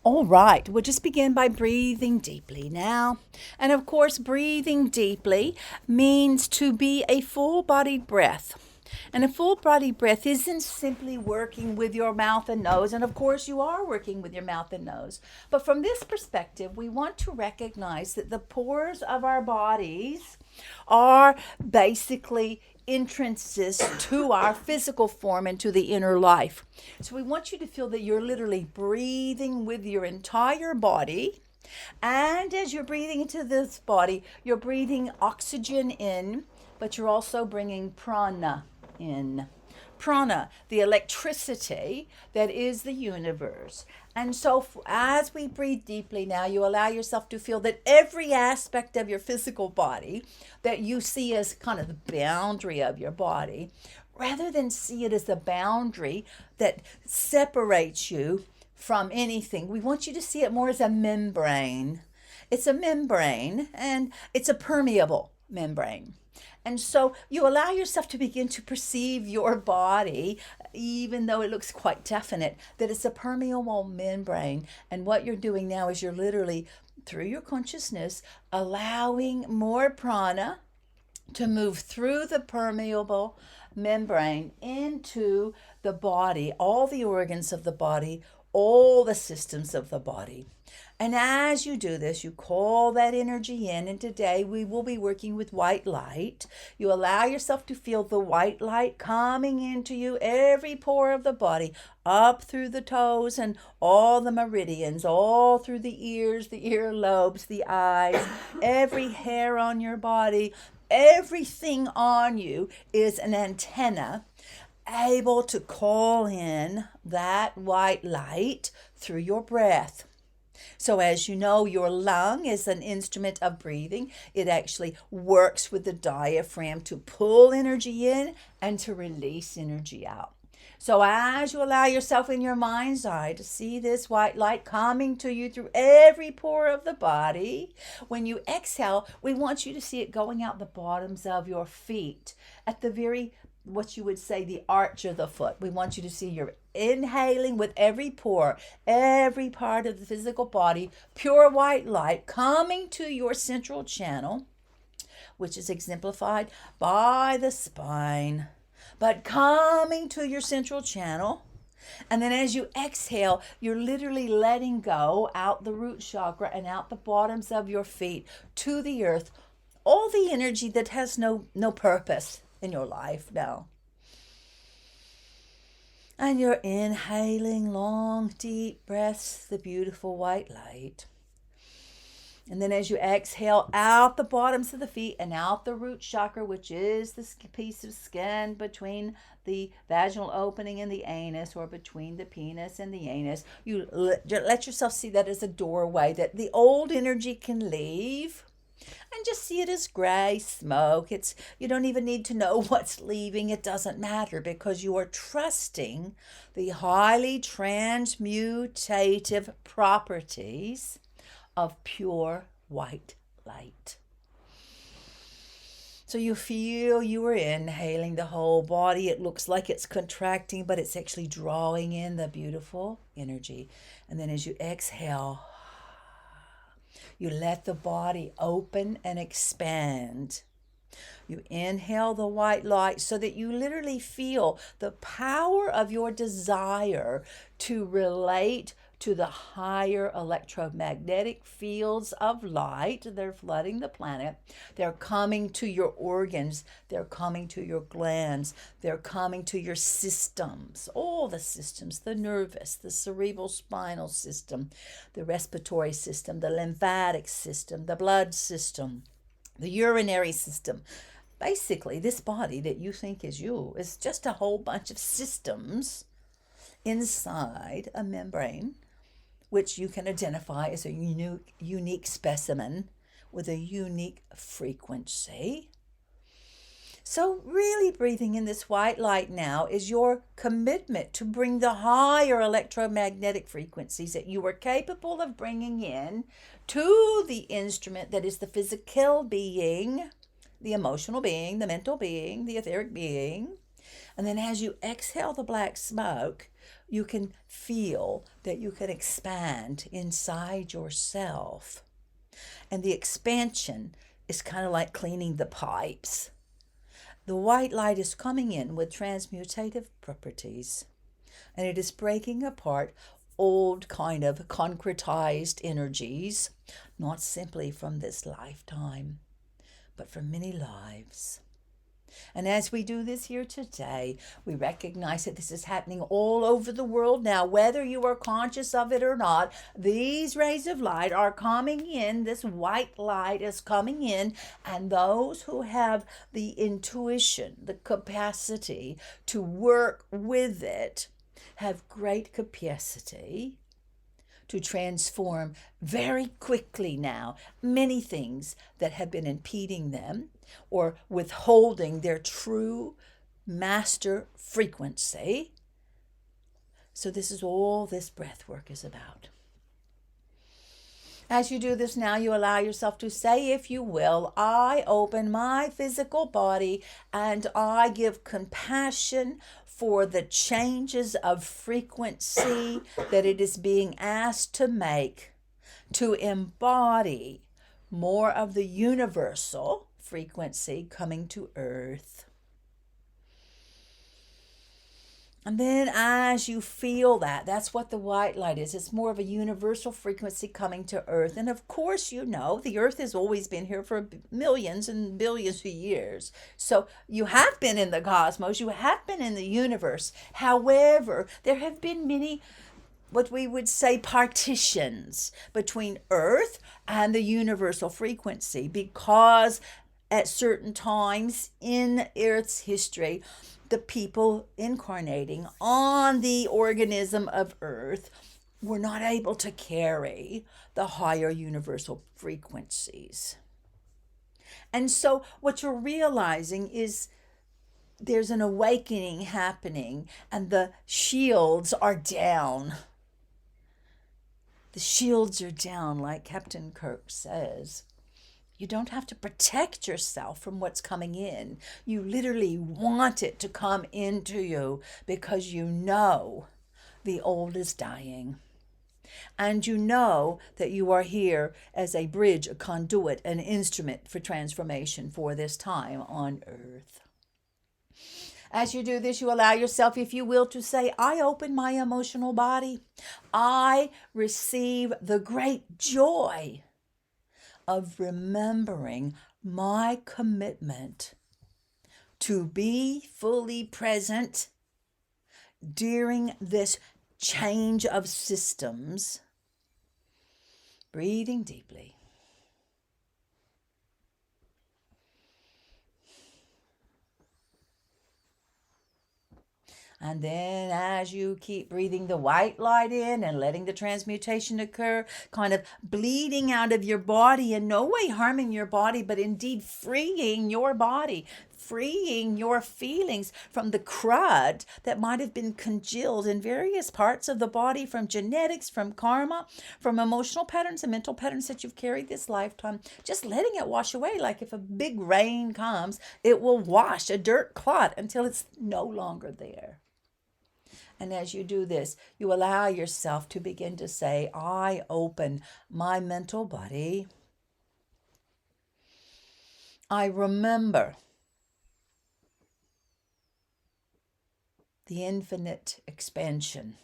All right, we'll just begin by breathing deeply now. And of course, breathing deeply means to be a full bodied breath. And a full body breath isn't simply working with your mouth and nose. And of course, you are working with your mouth and nose. But from this perspective, we want to recognize that the pores of our bodies are basically entrances to our physical form and to the inner life. So we want you to feel that you're literally breathing with your entire body. And as you're breathing into this body, you're breathing oxygen in, but you're also bringing prana in. Prana, the electricity that is the universe. And so, as we breathe deeply now, you allow yourself to feel that every aspect of your physical body that you see as kind of the boundary of your body, rather than see it as a boundary that separates you from anything, we want you to see it more as a membrane. It's a membrane and it's a permeable membrane. And so you allow yourself to begin to perceive your body, even though it looks quite definite, that it's a permeable membrane. And what you're doing now is you're literally, through your consciousness, allowing more prana to move through the permeable membrane into the body, all the organs of the body, all the systems of the body. And as you do this, you call that energy in. And today we will be working with white light. You allow yourself to feel the white light coming into you, every pore of the body, up through the toes and all the meridians, all through the ears, the earlobes, the eyes, every hair on your body. Everything on you is an antenna able to call in that white light through your breath. So, as you know, your lung is an instrument of breathing. It actually works with the diaphragm to pull energy in and to release energy out. So, as you allow yourself in your mind's eye to see this white light coming to you through every pore of the body, when you exhale, we want you to see it going out the bottoms of your feet at the very, what you would say, the arch of the foot. We want you to see you're inhaling with every pore, every part of the physical body, pure white light coming to your central channel, which is exemplified by the spine, but coming to your central channel. And then as you exhale, you're literally letting go out the root chakra and out the bottoms of your feet to the earth, all the energy that has no purpose in your life now. And you're inhaling long, deep breaths, the beautiful white light. And then as you exhale out the bottoms of the feet and out the root chakra, which is the piece of skin between the vaginal opening and the anus, or between the penis and the anus, you let yourself see that as a doorway that the old energy can leave. And just see it as gray smoke. You don't even need to know what's leaving. It doesn't matter, because you are trusting the highly transmutative properties of pure white light. So you feel you are inhaling the whole body. It looks like it's contracting, but it's actually drawing in the beautiful energy. And then as you exhale, you let the body open and expand. You inhale the white light so that you literally feel the power of your desire to relate to the higher electromagnetic fields of light. They're flooding the planet. They're coming to your organs. They're coming to your glands. They're coming to your systems, all the systems, the nervous, the cerebral spinal system, the respiratory system, the lymphatic system, the blood system, the urinary system. Basically, this body that you think is you is just a whole bunch of systems inside a membrane, which you can identify as a unique specimen with a unique frequency. So really breathing in this white light now is your commitment to bring the higher electromagnetic frequencies that you are capable of bringing in to the instrument that is the physical being, the emotional being, the mental being, the etheric being. And then as you exhale the black smoke, you can feel that you can expand inside yourself. And the expansion is kind of like cleaning the pipes. The white light is coming in with transmutative properties, and it is breaking apart old kind of concretized energies, not simply from this lifetime, but from many lives. And as we do this here today, we recognize that this is happening all over the world now, whether you are conscious of it or not. These rays of light are coming in. This white light is coming in. And those who have the intuition, the capacity to work with it, have great capacity to transform very quickly now many things that have been impeding them or withholding their true master frequency. So this is all this breath work is about. As you do this now, you allow yourself to say, if you will, I open my physical body and I give compassion for the changes of frequency that it is being asked to make to embody more of the universal frequency coming to earth. And then as you feel that, that's what the white light is. It's more of a universal frequency coming to earth. And of course, you know, the earth has always been here for millions and billions of years. So you have been in the cosmos, you have been in the universe. However, there have been many, what we would say, partitions between earth and the universal frequency, because at certain times in Earth's history, the people incarnating on the organism of Earth were not able to carry the higher universal frequencies. And so what you're realizing is there's an awakening happening and the shields are down. The shields are down, like Captain Kirk says. You don't have to protect yourself from what's coming in. You literally want it to come into you because you know the old is dying. And you know that you are here as a bridge, a conduit, an instrument for transformation for this time on earth. As you do this, you allow yourself, if you will, to say, I open my emotional body. I receive the great joy of remembering my commitment to be fully present during this change of systems. Breathing deeply. And then as you keep breathing the white light in and letting the transmutation occur, kind of bleeding out of your body, in no way harming your body, but indeed freeing your body, freeing your feelings from the crud that might have been congealed in various parts of the body, from genetics, from karma, from emotional patterns and mental patterns that you've carried this lifetime. Just letting it wash away, like if a big rain comes, it will wash a dirt clot until it's no longer there. And as you do this, you allow yourself to begin to say, I open my mental body. I remember the infinite expansion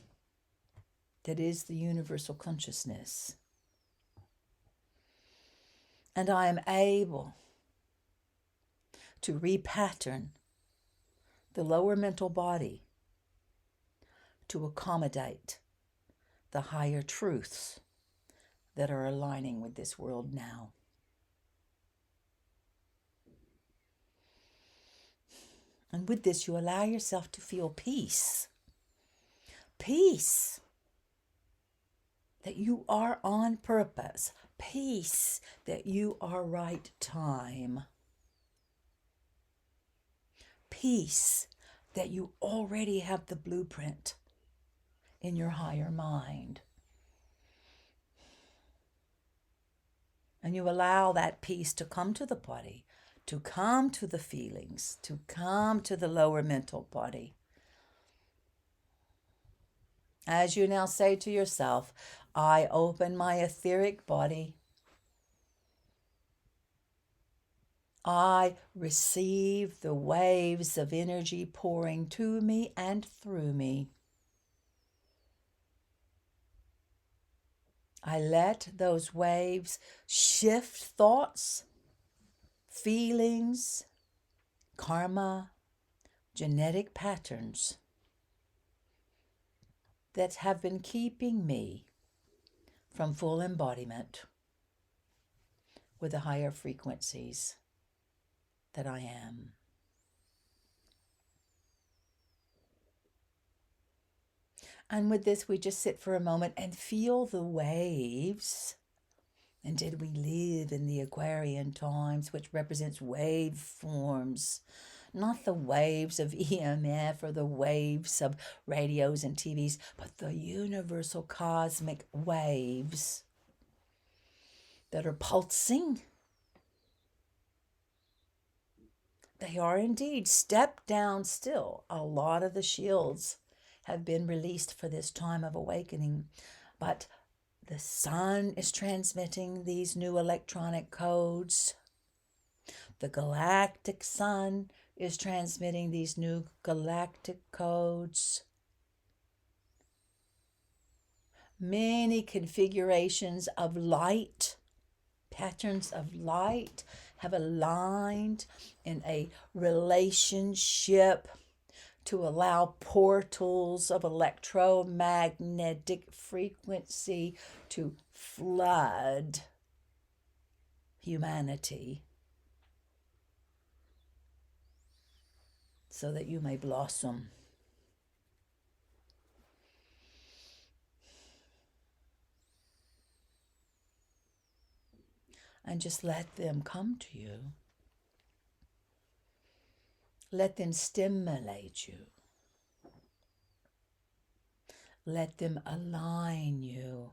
that is the universal consciousness. And I am able to repattern the lower mental body to accommodate the higher truths that are aligning with this world now. And with this, you allow yourself to feel peace. Peace that you are on purpose. Peace that you are right time. Peace that you already have the blueprint in your higher mind. And you allow that peace to come to the body, to come to the feelings, to come to the lower mental body. As you now say to yourself, I open my etheric body. I receive the waves of energy pouring to me and through me. I let those waves shift thoughts, feelings, karma, genetic patterns that have been keeping me from full embodiment with the higher frequencies that I am. And with this, we just sit for a moment and feel the waves. And did we live in the Aquarian times, which represents wave forms, not the waves of EMF or the waves of radios and TVs, but the universal cosmic waves that are pulsing. They are indeed. Step down still. A lot of the shields have been released for this time of awakening, but the sun is transmitting these new electronic codes. The galactic sun is transmitting these new galactic codes. Many configurations of light, patterns of light have aligned in a relationship to allow portals of electromagnetic frequency to flood humanity so that you may blossom. And just let them come to you. Let them stimulate you. Let them align you.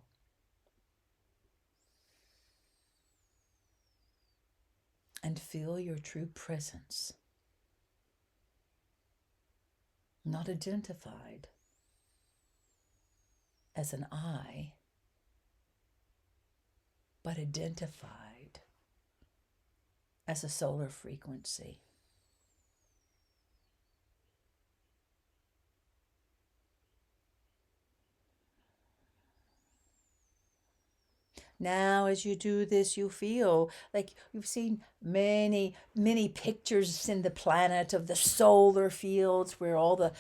And feel your true presence. Not identified as an I, but identified as a solar frequency. Now, as you do this, you feel like you've seen many, many pictures in the planet of the solar fields where all the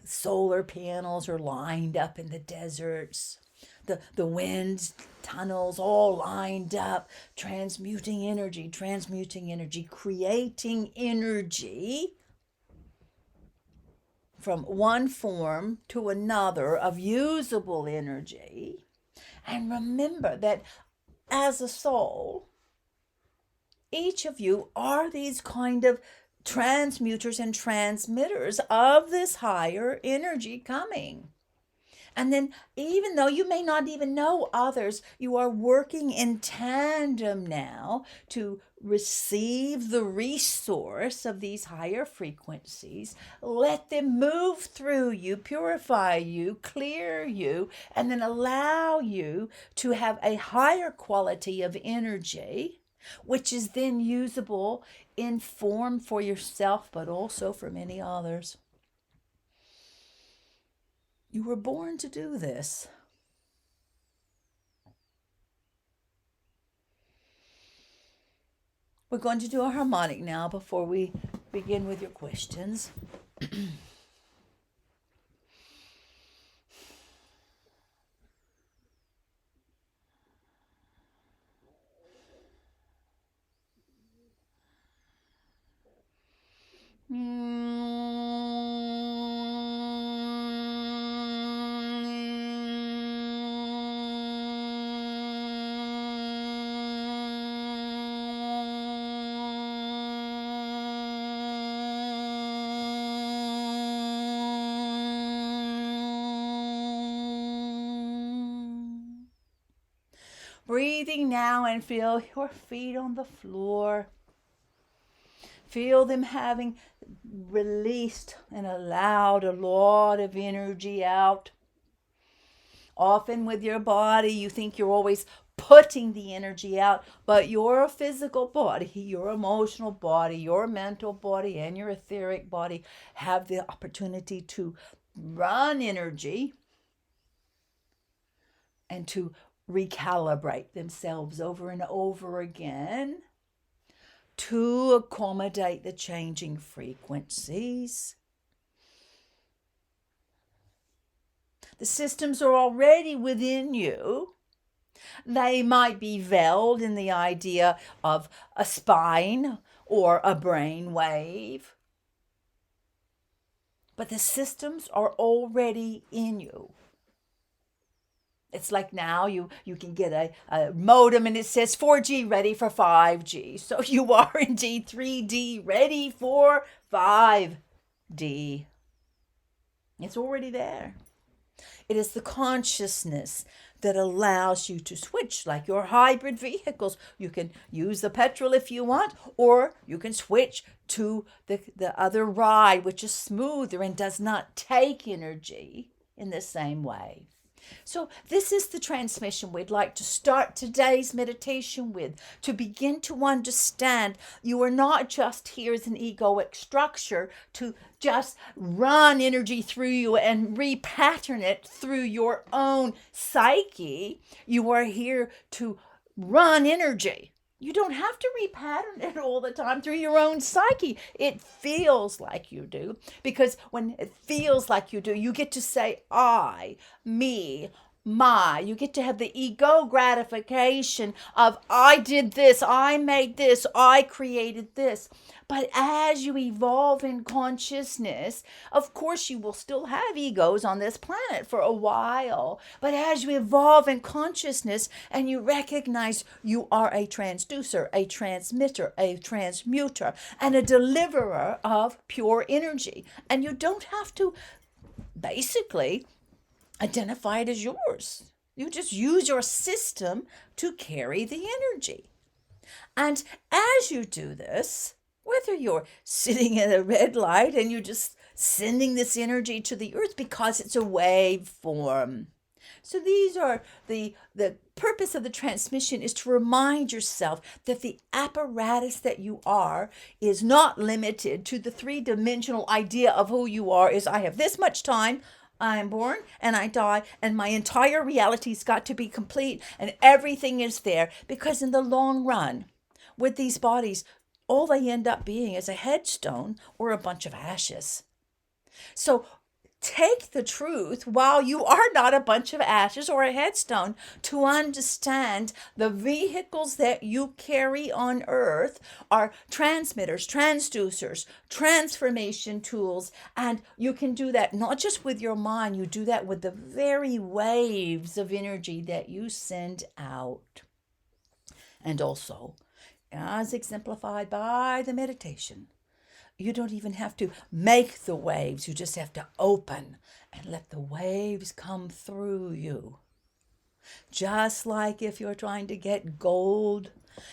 solar panels are lined up in the deserts. The wind tunnels all lined up, transmuting energy, creating energy from one form to another of usable energy. And remember that as a soul, each of you are these kind of transmuters and transmitters of this higher energy coming. And then, even though you may not even know others, you are working in tandem now to receive the resource of these higher frequencies. Let them move through you, purify you, clear you, and then allow you to have a higher quality of energy, which is then usable in form for yourself, but also for many others. You were born to do this. We're going to do a harmonic now before we begin with your questions. Breathing now and feel your feet on the floor. Feel them having released and allowed a lot of energy out. Often with your body, you think you're always putting the energy out, but your physical body, your emotional body, your mental body, and your etheric body have the opportunity to run energy and to recalibrate themselves over and over again to accommodate the changing frequencies. The systems are already within you. They might be veiled in the idea of a spine or a brain wave, but the systems are already in you. It's like now you can get a modem and it says 4G ready for 5G. So you are indeed 3D ready for 5D. It's already there. It is the consciousness that allows you to switch, like your hybrid vehicles. You can use the petrol if you want, or you can switch to the other ride, which is smoother and does not take energy in the same way. So this is the transmission we'd like to start today's meditation with, to begin to understand you are not just here as an egoic structure to just run energy through you and repattern it through your own psyche. You are here to run energy. You don't have to repattern it all the time through your own psyche. It feels like you do, because when it feels like you do, you get to say I, me, my. You get to have the ego gratification of I did this, I made this, I created this. But as you evolve in consciousness, of course you will still have egos on this planet for a while. But as you evolve in consciousness and you recognize you are a transducer, a transmitter, a transmuter, and a deliverer of pure energy. And you don't have to basically identify it as yours. You just use your system to carry the energy. And as you do this, whether you're sitting at a red light and you're just sending this energy to the earth because it's a wave form. So these are the purpose of the transmission is to remind yourself that the apparatus that you are is not limited to the three-dimensional idea of who you are is I have this much time, I am born and I die, and my entire reality's got to be complete and everything is there, because in the long run, with these bodies, all they end up being is a headstone or a bunch of ashes. So take the truth while you are not a bunch of ashes or a headstone to understand the vehicles that you carry on earth are transmitters, transducers, transformation tools. And you can do that not just with your mind, you do that with the very waves of energy that you send out. And also, as exemplified by the meditation, you don't even have to make the waves. You just have to open and let the waves come through you. Just like if you're trying to get gold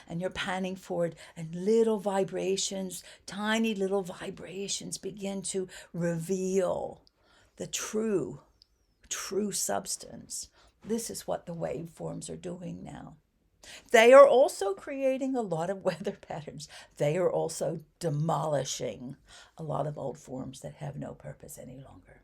and you're panning for it, and little vibrations, tiny little vibrations begin to reveal the true substance. This is what the waveforms are doing now. They are also creating a lot of weather patterns. They are also demolishing a lot of old forms that have no purpose any longer.